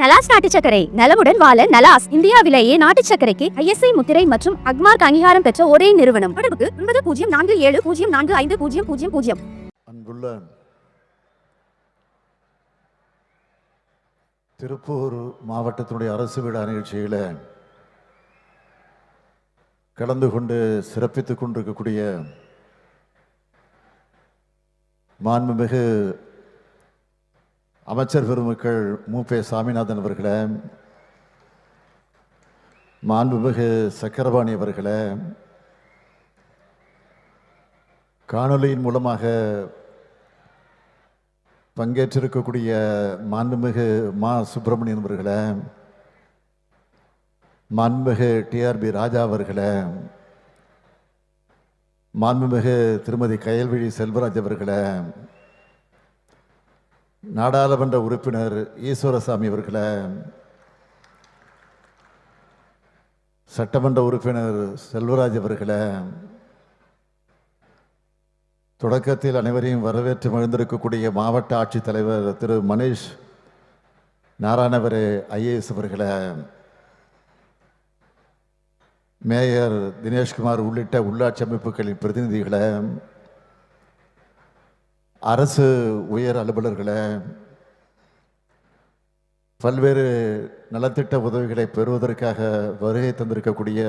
நலாஸ் நாட்டு சர்க்கரை நலமுடன் வாழ நலாஸ் இந்தியாவிலேயே நாட்டு சர்க்கரைக்கு ISI முத்திரை மற்றும் அக்மார்க் அங்கீகாரம் பெற்ற ஒரே நிறுவனம். தொடர்புக்கு 9047045000. அன்புள்ள திருப்பூர் மாவட்டத்தினுடைய அரசு விழா நிகழ்ச்சியில் கலந்து கொண்டு சிறப்பித்துக் கொண்டிருக்கக்கூடிய மாண்புமிகு அமைச்சர் பெருமக்கள் மூப்பே சாமிநாதன் அவர்களே, மாண்புமிகு சக்கரபாணி அவர்களே, காணொலியின் மூலமாக பங்கேற்றிருக்கக்கூடிய மாண்புமிகு மா சுப்பிரமணியன் அவர்களே, மாண்புமிகு TRB ராஜா அவர்களே, மாண்புமிகு திருமதி கயல்விழி செல்வராஜ் அவர்களே, நாடாளுமன்ற உறுப்பினர் ஈஸ்வரசாமி அவர்களே, சட்டமன்ற உறுப்பினர் செல்வராஜ் அவர்களே, தொடக்கத்தில் அனைவரையும் வரவேற்று மகிழ்ந்திருக்கக்கூடிய மாவட்ட ஆட்சித்தலைவர் திரு மணீஷ் நாராயணவரே IAS அவர்களே, மேயர் தினேஷ்குமார் உள்ளிட்ட உள்ளாட்சி அமைப்புகளின் பிரதிநிதிகளே, அரசு உயர் அலுவலர்களே, பல்வேறு நலத்திட்ட உதவிகளை பெறுவதற்காக வருகை தந்திருக்கக்கூடிய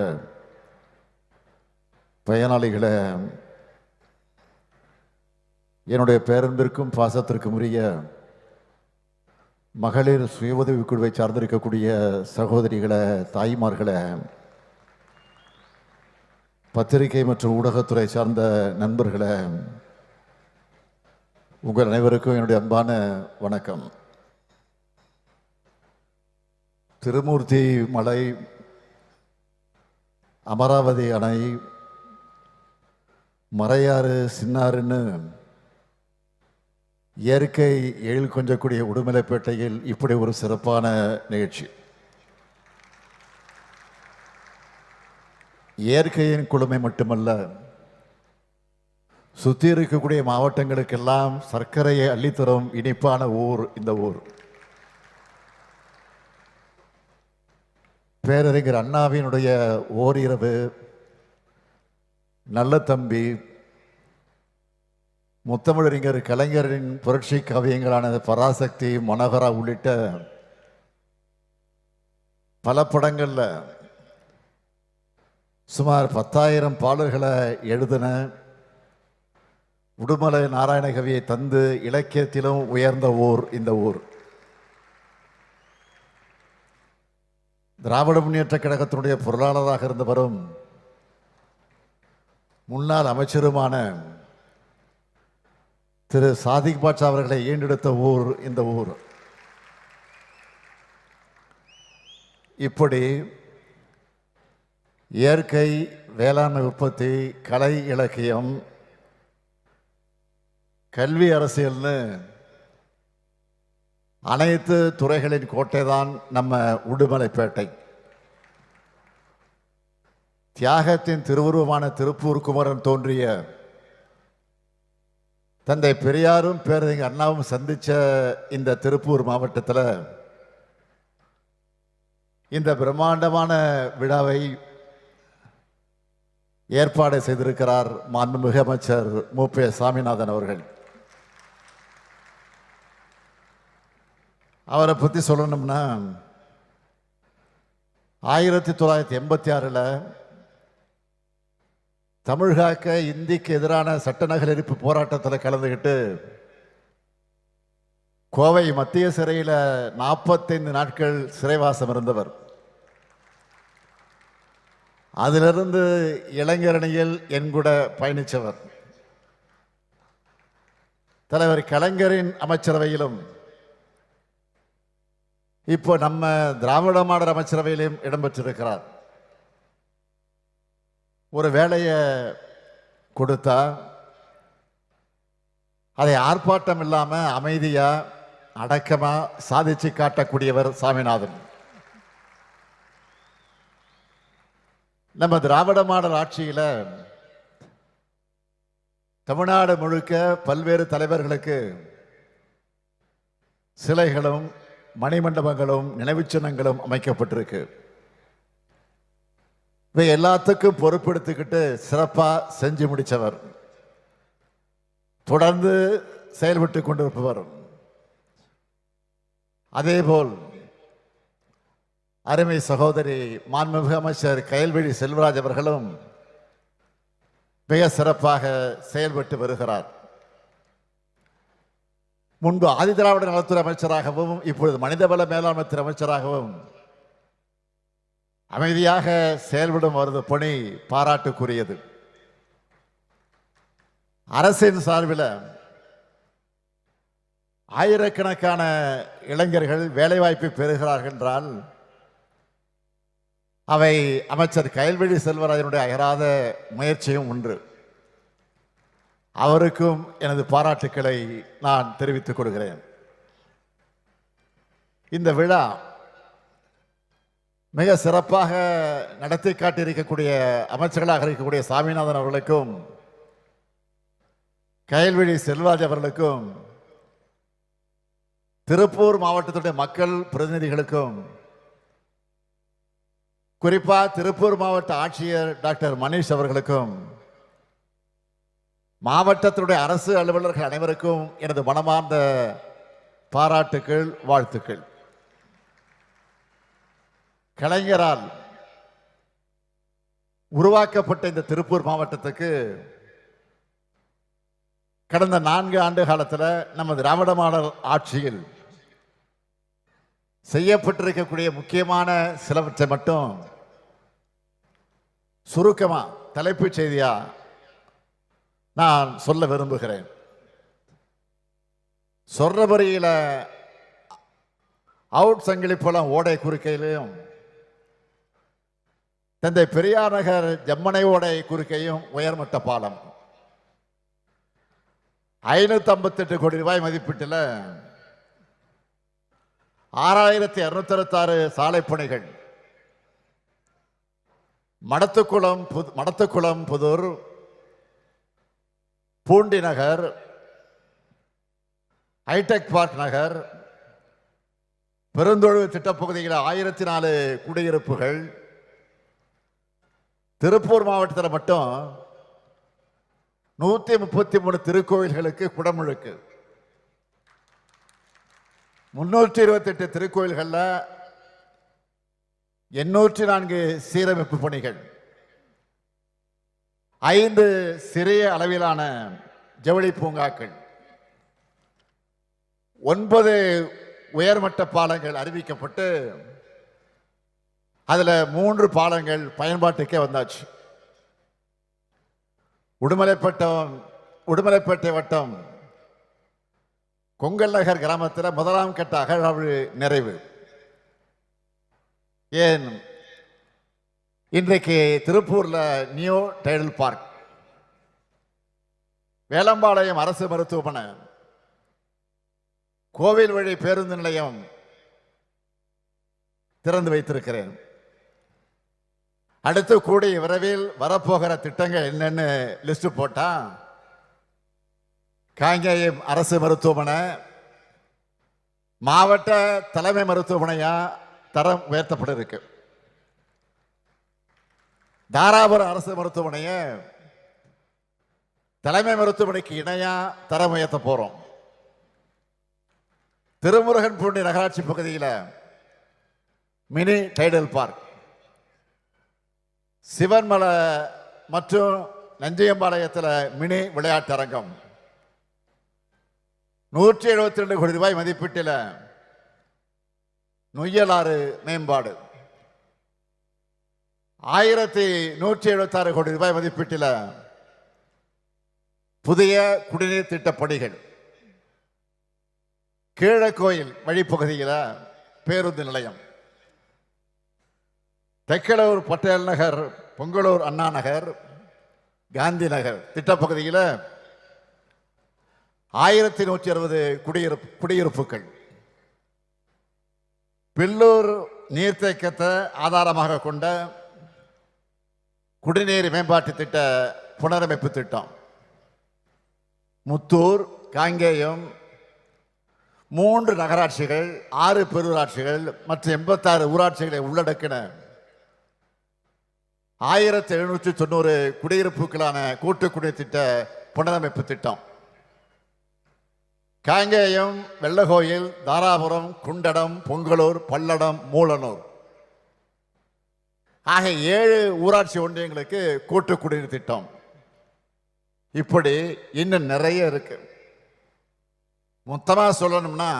பயனாளிகளே, என்னுடைய பேரன்பிற்கும் பாசத்திற்கும் உரிய மகளிர் சுய உதவி குழுவை சார்ந்திருக்கக்கூடிய சகோதரிகளே, தாய்மார்களே, பத்திரிகை மற்றும் ஊடகத்துறை சார்ந்த நண்பர்களே, உங்கள் அனைவருக்கும் என்னுடைய அன்பான வணக்கம். திருமூர்த்தி மலை, அமராவதி அணை, மறையாறு, சின்னாறுன்னு இயற்கை எழில் கொஞ்சக்கூடிய உடுமலைப்பேட்டையில் இப்படி ஒரு சிறப்பான நிகழ்ச்சி. இயற்கையின் குளுமை மட்டுமல்ல, சுற்றி இருக்கக்கூடிய மாவட்டங்களுக்கெல்லாம் சர்க்கரையை அள்ளித்தரும் இனிப்பான ஊர் இந்த ஊர். பேரறிஞர் அண்ணாவினுடைய ஓரிரவு, நல்ல தம்பி, முத்தமிழறிஞர் கலைஞரின் புரட்சி காவியங்களான பராசக்தி, மனோகரா உள்ளிட்ட பல படங்களில் சுமார் 10,000 பாடல்களை எழுதின உடுமலை நாராயணகவியை தந்து இலக்கியத்திலும் உயர்ந்த ஊர் இந்த ஊர். திராவிட முன்னேற்ற கழகத்தினுடைய பொருளாளராக இருந்தவரும் முன்னாள் அமைச்சருமான திரு சாதிக் பாட்சா அவர்களை ஈண்டெடுத்த ஊர் இந்த ஊர். இப்படி இயற்கை, வேளாண்மை உற்பத்தி, கலை இலக்கியம், கல்வி, அரசியல்னு அனைத்து துறைகளின் கோட்டை தான் நம்ம உடுமலைப்பேட்டை. தியாகத்தின் திருவுருவமான திருப்பூர் குமரன் தோன்றிய தந்தை பெரியாரும் பேரறிஞர் அண்ணாவும் சந்திச்ச இந்த திருப்பூர் மாவட்டத்தில் இந்த பிரம்மாண்டமான விழாவை ஏற்பாடு செய்திருக்கிறார் மாண்புமிகு அமைச்சர் மூப்பே சாமிநாதன் அவர்கள். அவரை பற்றி சொல்லணும்னா 1986 தமிழ்காக்க இந்திக்கு எதிரான சட்ட நகலெரிப்பு போராட்டத்தில் கலந்துக்கிட்டு கோவை மத்திய சிறையில் 45 நாட்கள் சிறைவாசம் இருந்தவர். அதிலிருந்து இளைஞரணியில் என்கூட பயணித்தவர். தலைவர் கலைஞரின் அமைச்சரவையிலும் இப்போ நம்ம திராவிட மாடல் அமைச்சரவையிலும் இடம்பெற்றிருக்கிறார். ஒரு வேலையை கொடுத்தா அதை ஆர்ப்பாட்டம் இல்லாமல் அமைதியாக அடக்கமாக சாதிச்சு காட்டக்கூடியவர் சாமிநாதன். நம்ம திராவிட மாடல் ஆட்சியில் தமிழ்நாடு முழுக்க பல்வேறு தலைவர்களுக்கு சிலைகளும் மணிமண்டபங்களும் நினைவுச் சின்னங்களும் அமைக்கப்பட்டிருக்கு. இவை எல்லாத்துக்கும் பொறுப்பெடுத்துக்கிட்டு சிறப்பா செஞ்சு முடிச்சவர், தொடர்ந்து செயல்பட்டு கொண்டிருப்பவர். அதேபோல் அருமை சகோதரி மாண்புமிகு அமைச்சர் கயல்விழி செல்வராஜ் அவர்களும் மிக சிறப்பாக செயல்பட்டு வருகிறார். முன்பு ஆதிதிராவிட நலத்துறை அமைச்சராகவும் இப்பொழுது மனிதவள மேலாண்மை துறை அமைச்சராகவும் அமைதியாக செயல்படும் அவரது பணி பாராட்டுக்குரியது. அரசின் சார்பில் ஆயிரக்கணக்கான இளைஞர்கள் வேலைவாய்ப்பை பெறுகிறார்கள் என்றால் அவை அமைச்சர் கயல்விழி செல்வராஜனுடைய அயராத முயற்சியும் ஒன்று. அவருக்கும் எனது பாராட்டுக்களை நான் தெரிவித்துக் கொள்கிறேன். இந்த விழா மிக சிறப்பாக நடத்தி காட்டியிருக்கக்கூடிய அமைச்சர்களாக இருக்கக்கூடிய சாமிநாதன் அவர்களுக்கும் கயல்விழி செல்வராஜ் அவர்களுக்கும் திருப்பூர் மாவட்டத்துடைய மக்கள் பிரதிநிதிகளுக்கும் குறிப்பா திருப்பூர் மாவட்ட ஆட்சியர் டாக்டர் மணிஷ் அவர்களுக்கும் மாவட்டத்தினுடைய அரசு அலுவலர்கள் அனைவருக்கும் எனது மனமார்ந்த பாராட்டுக்கள், வாழ்த்துக்கள். கலைஞரால் உருவாக்கப்பட்ட இந்த திருப்பூர் மாவட்டத்துக்கு கடந்த 4 ஆண்டு காலத்தில் நமது திராவிட மாடல் ஆட்சியில் செய்யப்பட்டிருக்கக்கூடிய முக்கியமான சிலவற்றை மட்டும் சுருக்கமா தலைப்புச் செய்தியா நான் சொல்ல விரும்புகிறேன். சொர்ணபுரியில அவுட் சங்கிலிப்பழம் ஓடை குறுக்கையிலும் தந்தை பெரியார் நகர் ஜம்மனை ஓடை குறுக்கையும் உயர்மட்ட பாலம் 558 கோடி ரூபாய் மதிப்பீட்டில் 6266 சாலை பணிகள், மடத்துக்குளம் புதூர், பூண்டி நகர், ஹைடெக் பார்க் நகர், பெருந்தொழிவு திட்டப்பகுதியில் 1004 குடியிருப்புகள். திருப்பூர் மாவட்டத்தில் மட்டும் 133 திருக்கோயில்களுக்கு குடமுழுக்கு, 328 திருக்கோயில்கள்ல 804 சீரமைப்பு பணிகள், 5 சிறிய அளவிலான ஜவுளி பூங்காக்கள், 9 உயர்மட்ட பாலங்கள் அறிவிக்கப்பட்டு அதுல 3 பாலங்கள் பயன்பாட்டுக்கே வந்தாச்சு. உடுமலைப்பேட்டை வட்டம் கொங்கல் நகர் கிராமத்தில் 1ஆம் கட்ட அகழாய்வு நிறைவு. ஏன் இன்றைக்கு திருப்பூர்ல நியூ டைடல் பார்க், வேலம்பாளையம் அரசு மருத்துவமனை, கோவில் வழி பேருந்து நிலையம் திறந்து வைத்திருக்கிறேன். அடுத்து கூடிய விரைவில் வரப்போகிற திட்டங்கள் என்னன்னு லிஸ்ட் போட்டா காங்கேயம் அரசு மருத்துவமனை மாவட்ட தலைமை மருத்துவமனையா தரம் உயர்த்தப்பட இருக்கு. தாராபுரம் அரசு மருத்துவமனைய தலைமை மருத்துவமனைக்கு இணையா தரம் உயர்த்த போறோம். திருமுருகன் பூண்டி நகராட்சி பகுதியில் மினி டைடல் பார்க், சிவன்மலை மற்றும் நஞ்சியம்பாளையத்தில் மினி விளையாட்டரங்கம், 172 கோடி ரூபாய் மதிப்பீட்டில் நொய்யலாறு மேம்பாடு, 1176 கோடி ரூபாய் மதிப்பீட்டில் புதிய குடிநீர் திட்ட பணிகள், கீழக்கோயில் வழிப்பகுதியில் பேருந்து நிலையம், தெக்கலூர் பட்டேல் நகர், பொங்கலூர் அண்ணா நகர், காந்தி நகர் திட்டப்பகுதியில் 1160 குடியிருப்புகள், பில்லூர் நீர்த்தேக்கத்தை ஆதாரமாக கொண்ட குடிநீர் மேம்பாட்டு திட்ட புனரமைப்பு திட்டம், முத்தூர், காங்கேயம், 3 நகராட்சிகள், 6 பேரூராட்சிகள் மற்றும் 86 ஊராட்சிகளை உள்ளடக்கின 1790 குடியிருப்புகளான கூட்டு குடிநீர் திட்ட புனரமைப்பு திட்டம் காங்கேயம், வெள்ளகோயில், தாராபுரம், குண்டடம், பொங்கலூர், பல்லடம், மூலனூர் ஆகிய 7 ஊராட்சி ஒன்றியங்களுக்கு கூட்டு குடிநீர் திட்டம். இப்படி இன்னும் நிறைய இருக்கு. மொத்தமாக சொல்லணும்னா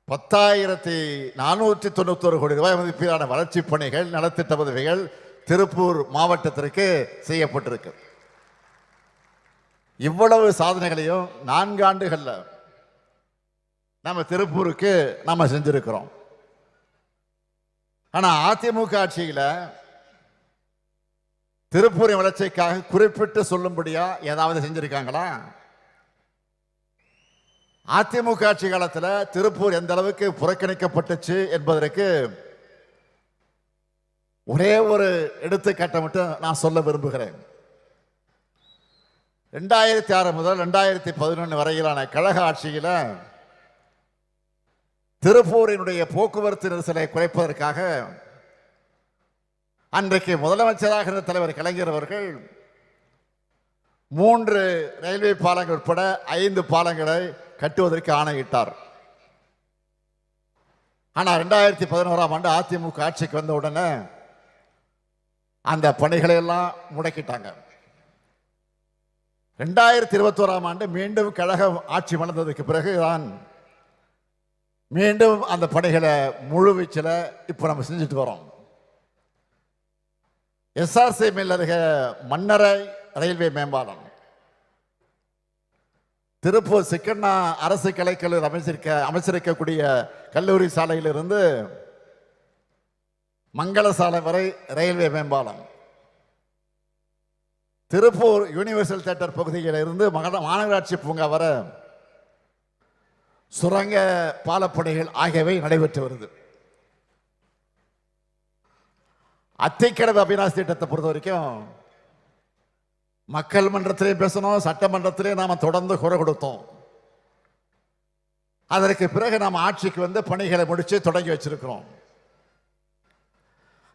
10,491 கோடி ரூபாய் மதிப்பிலான வளர்ச்சி பணிகள், நலத்திட்ட உதவிகள் திருப்பூர் மாவட்டத்திற்கு செய்யப்பட்டிருக்கு. இவ்வளவு சாதனைகளையும் 4 ஆண்டுகள்ல நம்ம திருப்பூருக்கு நம்ம செஞ்சிருக்கிறோம். ஆனா அதிமுக ஆட்சியில திருப்பூரின் வளர்ச்சிக்காக குறிப்பிட்டு சொல்லும்படியா ஏதாவது செஞ்சிருக்காங்களா? அதிமுக ஆட்சி காலத்தில் திருப்பூர் எந்த அளவுக்கு புறக்கணிக்கப்பட்டுச்சு என்பதற்கு ஒரே ஒரு எடுத்துக்காட்டை மட்டும் நான் சொல்ல விரும்புகிறேன். 2006 முதல் 2011 வரையிலான கழக ஆட்சியில் திருப்பூரினுடைய போக்குவரத்து நெரிசலை குறைப்பதற்காக அன்றைக்கு முதலமைச்சராக இருந்த தலைவர் கலைஞர் அவர்கள் 3 ரயில்வே பாலங்கள் உட்பட 5 பாலங்களை கட்டுவதற்கு ஆணையிட்டார். ஆனால் 2011ஆம் ஆண்டு அதிமுக ஆட்சிக்கு வந்த உடனே அந்த பணிகளை எல்லாம் முடக்கிட்டாங்க. 2021ஆம் ஆண்டு மீண்டும் கழகம் ஆட்சி வளர்ந்ததுக்கு பிறகுதான் மீண்டும் அந்த பணிகளை முழுவீச்சில் இப்போ நம்ம செஞ்சுட்டு வரோம். எஸ்ஆர்சி மில் அருகே மன்னரை ரயில்வே மேம்பாலம், திருப்பூர் சிக்கண்ணா அரசு கலைக்கல்லூரி அமைச்சிருக்கக்கூடிய கல்லூரி சாலையிலிருந்து மங்கள சாலை வரை ரயில்வே மேம்பாலம், திருப்பூர் யூனிவர்சல் தியேட்டர் பகுதியில் இருந்து மாநகராட்சி பூங்கா வர சுரங்க பாலப்பணிகள் ஆகியவை நடைபெற்று வருது. அத்திக்கடவு அபிநாசி திட்டத்தை பொறுத்த வரைக்கும் மக்கள் மன்றத்திலே பேசணும், சட்டமன்றத்திலே நாம தொடர்ந்து குரல் கொடுத்தோம். அதற்கு பிறகு நாம் ஆட்சிக்கு வந்து பணிகளை முடிச்சு தொடங்கி வச்சிருக்கிறோம்.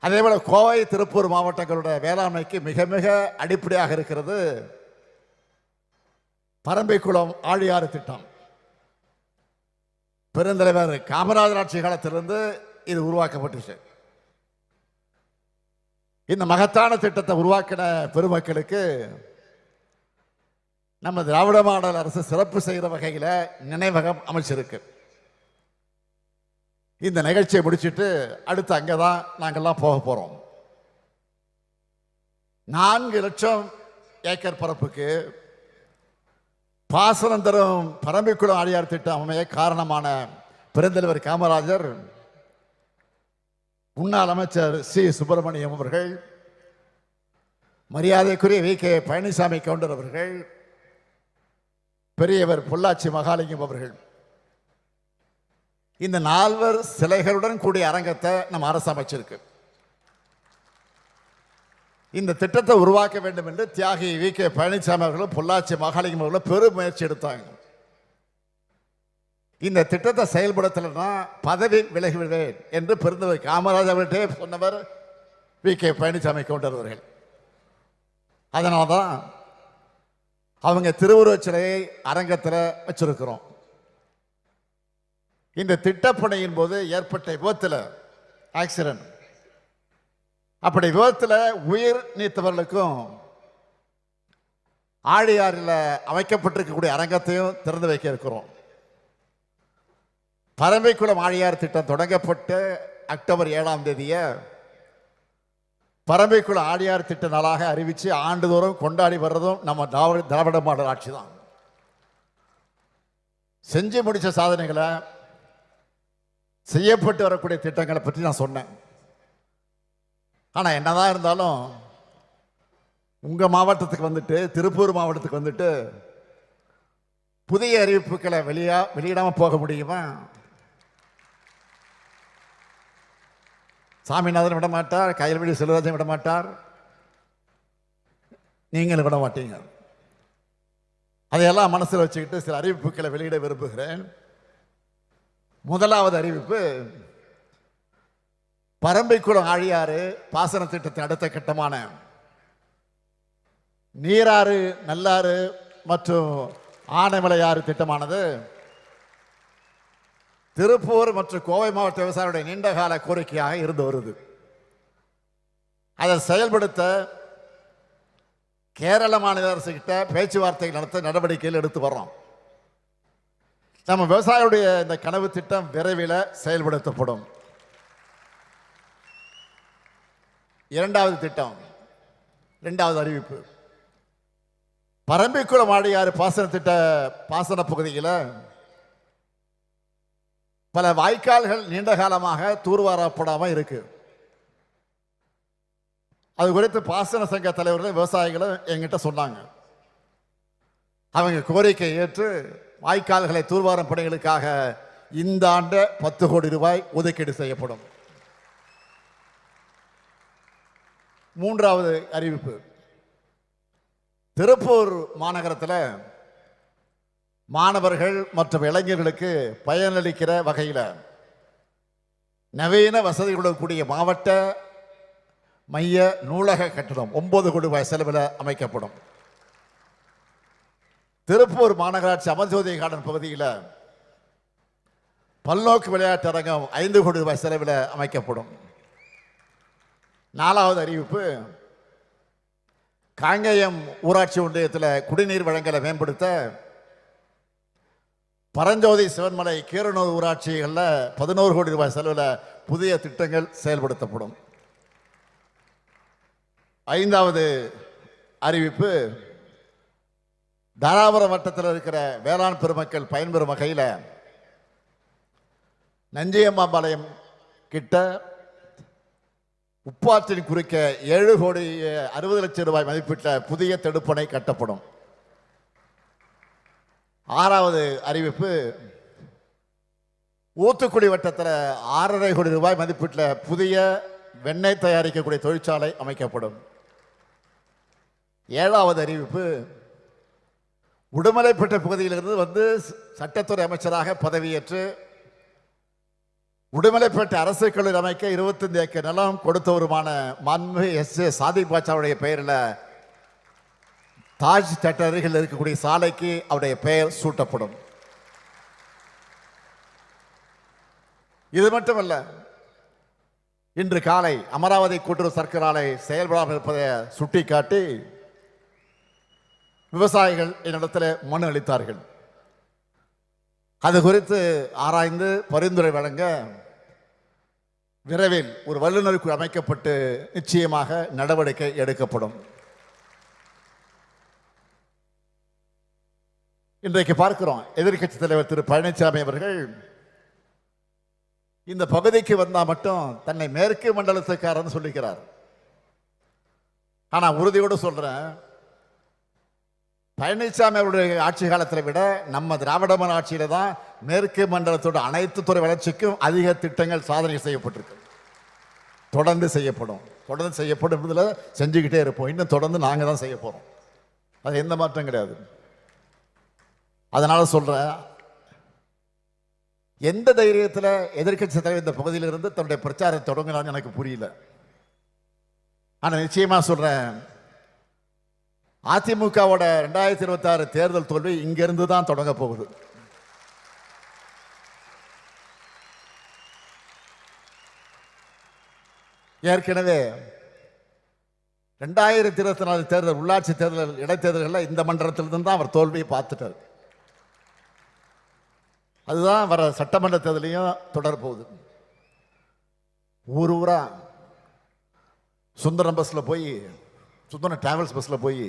அதே போல கோவை, திருப்பூர் மாவட்டங்களுடைய வேளாண்மைக்கு மிக மிக அடிப்படையாக இருக்கிறது பரம்பிக்குளம் ஆழியாறு திட்டம். பெருந்தலைவர் காமராஜர் ஆட்சி காலத்திலிருந்து இது உருவாக்கப்பட்டுச்சு. இந்த மகத்தான திட்டத்தை உருவாக்கின பெருமக்களுக்கு நம்ம திராவிட மாடல் அரசு சிறப்பு செய்கிற வகையில் நினைவகம் அமைச்சிருக்கு. இந்த நிகழ்ச்சியை முடிச்சுட்டு அடுத்து அங்கதான் நாங்கள்லாம் போக போறோம். 4 லட்சம் ஏக்கர் பரப்புக்கு பாசனம் தரும் பரம்பிக்குளம் ஆழியார் திட்டம் அமைய காரணமான பெருந்தலைவர் காமராஜர், முன்னாள் அமைச்சர் சி சுப்பிரமணியம் அவர்கள், மரியாதைக்குரிய வி.கே. பழனிசாமி கவுண்டர் அவர்கள், பெரியவர் பொள்ளாச்சி மகாலிங்கம் அவர்கள், இந்த 4 சிலைகளுடன் கூடிய அரங்கத்தை நம்ம அரசு அமைச்சிருக்கு. இந்த திட்டத்தை உருவாக்க வேண்டும் என்று தியாகி வி.கே. பழனிசாமி அவர்களும் பொள்ளாச்சி மகாலிங்கம் அவர்களும் பெரும் முயற்சி எடுத்தாங்க. இந்த திட்டத்தை செயல்படுத்தலைன்னா பதவி விலகிவிடுவேன் என்று பெருந்தலைவர் காமராஜர் அவர்களே சொன்னவர் வி.கே. பழனிசாமி கவுண்டர் அவர்கள். அதனால்தான் அவங்க திருவுருவச் சிலையை அரங்கத்தில் வச்சிருக்கிறோம். இந்த திட்டப்பணியின் போது ஏற்பட்ட விபத்தில், ஆக்சிடென்ட், அப்படி விபத்தில் உயிர் நீத்தவர்களுக்கும் ஆழியாறில் அமைக்கப்பட்டிருக்கக்கூடிய அரங்கத்தையும் திறந்து வைக்க இருக்கிறோம். பரம்பிக்குளம் ஆழியார் திட்டம் தொடங்கப்பட்டு அக்டோபர் 7ஆம் தேதியை பரம்பிக்குளம் ஆழியார் திட்ட நாளாக அறிவித்து ஆண்டுதோறும் கொண்டாடி வர்றதும் நம்ம திராவிட மாடல் ஆட்சி தான். செஞ்சு முடிச்ச சாதனைகளை, செய்யப்பட்டு வரக்கூடிய திட்டங்களை பற்றி நான் சொன்னேன். ஆனால் என்னதான் இருந்தாலும் உங்கள் மாவட்டத்துக்கு வந்துட்டு, திருப்பூர் மாவட்டத்துக்கு வந்துட்டு புதிய அறிவிப்புகளை வெளியிடாமல் போக முடியுமா? சாமிநாதன் விட மாட்டார், கையல்வெளி செல்வராஜன் விட மாட்டார், நீங்களும் விட மாட்டீங்க. அதையெல்லாம் மனசில் வச்சுக்கிட்டு சில அறிவிப்புகளை வெளியிட விரும்புகிறேன். முதலாவது அறிவிப்பு, பரம்பிக்குளம் ஆழியாறு பாசன திட்டத்தின் அடுத்த கட்டமான நீராறு, நல்லாறு மற்றும் ஆனைமலையாறு திட்டமானது திருப்பூர் மற்றும் கோவை மாவட்ட விவசாயிகளுடைய நீண்டகால கோரிக்கையாக இருந்து வருது. அதை செயல்படுத்த கேரள மாநில அரசு கிட்ட பேச்சுவார்த்தை நடத்த நடவடிக்கைகள் எடுத்து வர்றோம். நம்ம விவசாயிகளுடைய இந்த கனவு திட்டம் விரைவில் செயல்படுத்தப்படும். இரண்டாவது திட்டம், இரண்டாவது அறிவிப்பு, பரம்பிக்குளம் ஆழியாறு பாசன பகுதியில் பல வாய்க்கால்கள் நீண்ட காலமாக தூர்வாரப்படாமல் இருக்கு. அது குறித்து பாசன சங்க தலைவர்கள் விவசாயிகளும் எங்கிட்ட சொன்னாங்க. அவங்க கோரிக்கை ஏற்று வாய்க்கால்களை தூர்வாரும் பணிகளுக்காக இந்த ஆண்டு 10 கோடி ரூபாய் ஒதுக்கீடு செய்யப்படும். மூன்றாவது அறிவிப்பு, திருப்பூர் மாநகரத்தில் மாணவர்கள் மற்றும் இளைஞர்களுக்கு பயனளிக்கிற வகையில் நவீன வசதிகளுடன் கூடிய மாவட்ட மைய நூலக கட்டணம் 9 கோடி ரூபாய் செலவில் அமைக்கப்படும். திருப்பூர் மாநகராட்சி அமர்ஜோதி கார்டன் பகுதியில் பல்நோக்கு விளையாட்டு அரங்கம் 5 கோடி ரூபாய் செலவில் அமைக்கப்படும். நாலாவது அறிவிப்பு, காங்கேயம் ஊராட்சி ஒன்றியத்தில் குடிநீர் வழங்கலை மேம்படுத்த பரஞ்சோதி, சிவன்மலை, கீரனூர் ஊராட்சிகளில் 11 கோடி ரூபாய் செலவில் புதிய திட்டங்கள் செயல்படுத்தப்படும். ஐந்தாவது அறிவிப்பு, தாராபுரம் வட்டத்தில் இருக்கிற வேளாண் பெருமக்கள் பயன்பெறும் வகையில் நஞ்சியம்மாபாளையம் கிட்ட உப்பாற்றின் குறுக்க 7 கோடி 60 லட்சம் ரூபாய் மதிப்பீட்ட புதிய தடுப்பணை கட்டப்படும். ஆறாவது அறிவிப்பு, ஊத்துக்குடி வட்டத்தில் 6.5 கோடி ரூபாய் மதிப்பீட்ட புதிய வெண்ணெய் தயாரிக்கக்கூடிய தொழிற்சாலை அமைக்கப்படும். ஏழாவது அறிவிப்பு, உடுமலைப்பேட்டை பகுதியிலிருந்து வந்து சட்டத்துறை அமைச்சராக பதவியேற்று உடுமலைப்பேட்டை அரசு கல்லூரி அமைக்க 25 ஏக்கர் நிலம் கொடுத்தவருமான மாண்புமிகு எஸ்.ஏ. சாதிக் பாட்சாவுடைய பெயரில் தாஜ் தியேட்டர் அருகில் இருக்கக்கூடிய சாலைக்கு அவருடைய பெயர் சூட்டப்படும். இது மட்டுமல்ல, இன்று காலை அமராவதி கூட்டுறவு சர்க்கரை ஆலை செயல்படாமல் இருப்பதை சுட்டிக்காட்டி விவசாயிகள் என்னிடத்தில் மனு அளித்தார்கள். அது குறித்து ஆராய்ந்து பரிந்துரை வழங்க விரைவில் ஒரு வல்லுநர் குழு அமைக்கப்பட்டு நிச்சயமாக நடவடிக்கை எடுக்கப்படும். இன்றைக்கு பார்க்கிறோம், எதிர்க்கட்சி தலைவர் திரு பழனிசாமி அவர்கள் இந்த பகுதிக்கு வந்தால் மட்டும் தன்னை மேற்கு மண்டலத்துக்காரன்னு சொல்லிக்கிறார். ஆனால் உறுதியோடு சொல்றேன், பழனிசாமி அவருடைய ஆட்சி காலத்தில் விட நம்ம திராவிட மாடல் ஆட்சியில தான் மேற்கு மண்டலத்தோட அனைத்து துறை வளர்ச்சிக்கும் அதிக திட்டங்கள் சாதனை செய்யப்பட்டிருக்கு. தொடர்ந்து செய்யப்படும் என்பதில் செஞ்சுக்கிட்டே இருப்போம். இன்னும் தொடர்ந்து நாங்கள் தான் செய்ய போகிறோம். அது எந்த மாற்றம் கிடையாது. அதனால சொல்றேன், எந்த தைரியத்தில் எதிர்க்கட்சி தலைவர் இந்த பகுதியிலிருந்து தன்னுடைய பிரச்சாரத்தை தொடங்கினான்னு எனக்கு புரியல. ஆனால் நிச்சயமா சொல்றேன், அதிமுகவோட 2026 தேர்தல் தோல்வி இங்கிருந்து தான் தொடங்க போகுது. ஏற்கனவே 2024 தேர்தல், உள்ளாட்சி தேர்தல், இடைத்தேர்தல்களில் இந்த மண்டலத்திலிருந்து தான் அவர் தோல்வியை பார்த்துட்டார். அதுதான் வர சட்டமன்ற தேர்தலையும் தொடரப்போகுது. ஊரா சுந்தரம் பஸ்ஸில் போய், சுந்தரம் டிராவல்ஸ் பஸ்ஸில் போய்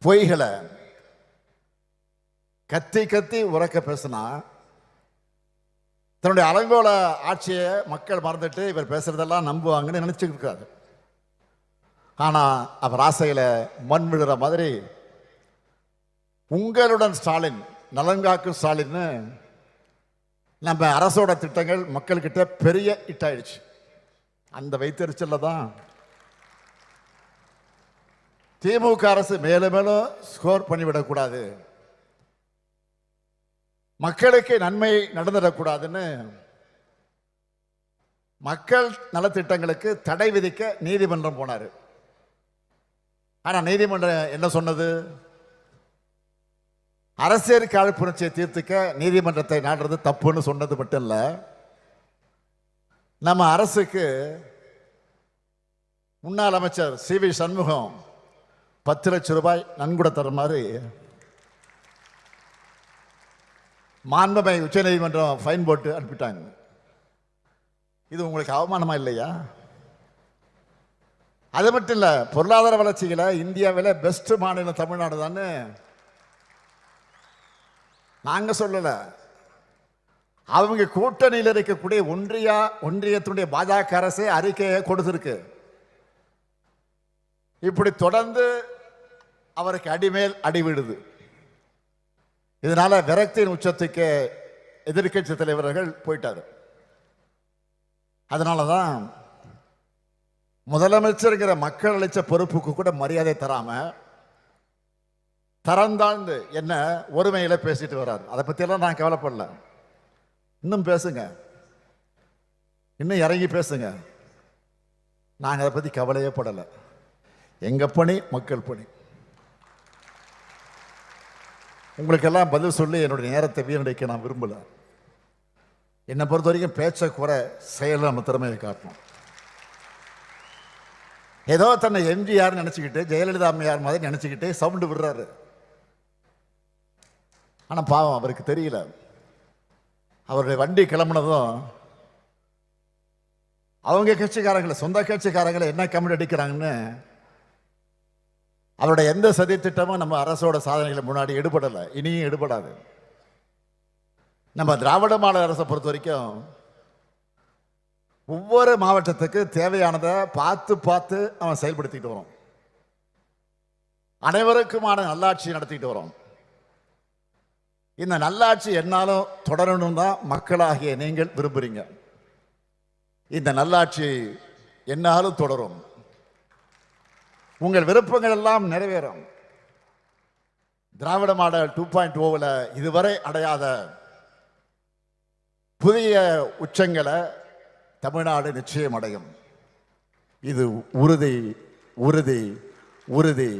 பொய்களை கத்தி கத்தி உறக்க பேசினா தன்னுடைய அலங்கோல ஆட்சியை மக்கள் மறந்துட்டு இவர் பேசுறதெல்லாம் நம்புவாங்கன்னு நினைச்சுட்டு இருக்காரு. ஆனால் அவர் ஆசையில் மண் விழுற மாதிரி உங்களுடன் ஸ்டாலின், நலன்காக்கும் ஸ்டாலின், நம்ம அரசோட திட்டங்கள் மக்கள்கிட்ட பெரிய இட்டாயிடுச்சு. அந்த வைத்தறிச்சல்ல தான் திமுக அரசு மேலும் மேலும் ஸ்கோர் பண்ணிவிடக்கூடாது, மக்களுக்கு நன்மை நடந்துடக்கூடாதுன்னு மக்கள் நலத்திட்டங்களுக்கு தடை விதிக்க நீதிமன்றம் போனார். ஆனா நீதிமன்றம் என்ன சொன்னது? அரசியல் காழ்ப்புணர்ச்சியை தீர்த்துக்க நீதிமன்றத்தை நாடுறது தப்புன்னு சொன்னது மட்டும் இல்ல, நம்ம அரசுக்கு முன்னாள் அமைச்சர் சி.வி. சண்முகம் 10 லட்சம் ரூபாய் நன்கொடை தர மாதிரி மாண்புமிகு உச்சநீதிமன்றம் ஃபைன் போட்டு அனுப்பிட்டாங்க. இது உங்களுக்கு அவமானமா இல்லையா? அது மட்டும் இல்ல, பொருளாதார வளர்ச்சியில இந்தியாவில் பெஸ்ட் மாநிலம் தமிழ்நாடு தானே நாங்க சொல்லல, அவங்க கூட்டணியில் இருக்கக்கூடிய ஒன்றியத்தினுடைய பாஜக அரசே அறிக்கையை கொடுத்திருக்கு. இப்படி தொடர்ந்து அவருக்கு அடிமேல் அடிவிடுது. இதனால விரக்தியின் உச்சத்துக்கு எதிர்க்கட்சி தலைவர்கள் போயிட்டாரு. அதனாலதான் முதலமைச்சருங்கிற மக்கள் அளிச்ச பொறுப்புக்கு கூட மரியாதை தராம தரந்தாழ்ந்து என்ன ஒருமையில பேசிட்டு வர்றாரு. அதை பத்தி எல்லாம் நான் கவலைப்படல. இன்னும் பேசுங்க, இன்னும் இறங்கி பேசுங்க, நாங்க அதை பத்தி கவலையே படலை. எங்க பணி மக்கள் பணி. உங்களுக்கெல்லாம் பதில் சொல்லி என்னுடைய நேரத்தை வீணடிக்க நான் விரும்பல. என்னை பொறுத்த வரைக்கும் பேச்சை குறை, செயல் நம்ம திறமையை காட்டணும். ஏதோ தன்னை எம்ஜிஆர் நினைச்சுக்கிட்டு ஜெயலலிதா அம்மையார் மாதிரி நினைச்சுக்கிட்டு சவுண்டு விடுறாரு. ஆனா பாவம் அவருக்கு தெரியல, அவருடைய வண்டி கிளம்புனதும் அவங்க கட்சிக்காரங்களை, சொந்த கட்சிக்காரங்களை என்ன கமெண்ட் அடிக்கிறாங்கன்னு அவருடைய எந்த சதி திட்டமும் நம்ம அரசோட சாதனைகளை முன்னாடி எடுபடலை, இனியும் எடுபடாது. நம்ம திராவிட மாடல் அரசை பொறுத்த வரைக்கும் ஒவ்வொரு மாவட்டத்துக்கு தேவையானதை பார்த்து பார்த்து அவன் செயல்படுத்திட்டு வரோம். அனைவருக்குமான நல்லாட்சி நடத்திட்டு வரோம். இந்த நல்லாட்சி என்னாலும் தொடரணும் தான் மக்களாகிய நீங்கள் விரும்புறீங்க. இந்த நல்லாட்சி என்னாலும் தொடரும். உங்கள் விருப்பங்கள் எல்லாம் நிறைவேறும். திராவிட மாடல் 2.0 இதுவரை அடையாத புதிய உச்சங்களை தமிழ்நாடு நிச்சயம் அடையும். இது உறுதி, உறுதி, உறுதி.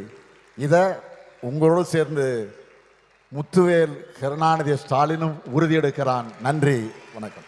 இதை உங்களோடு சேர்ந்து முத்துவேல் கருணாநிதி ஸ்டாலினும் உறுதியெடுக்கிறான். நன்றி, வணக்கம்.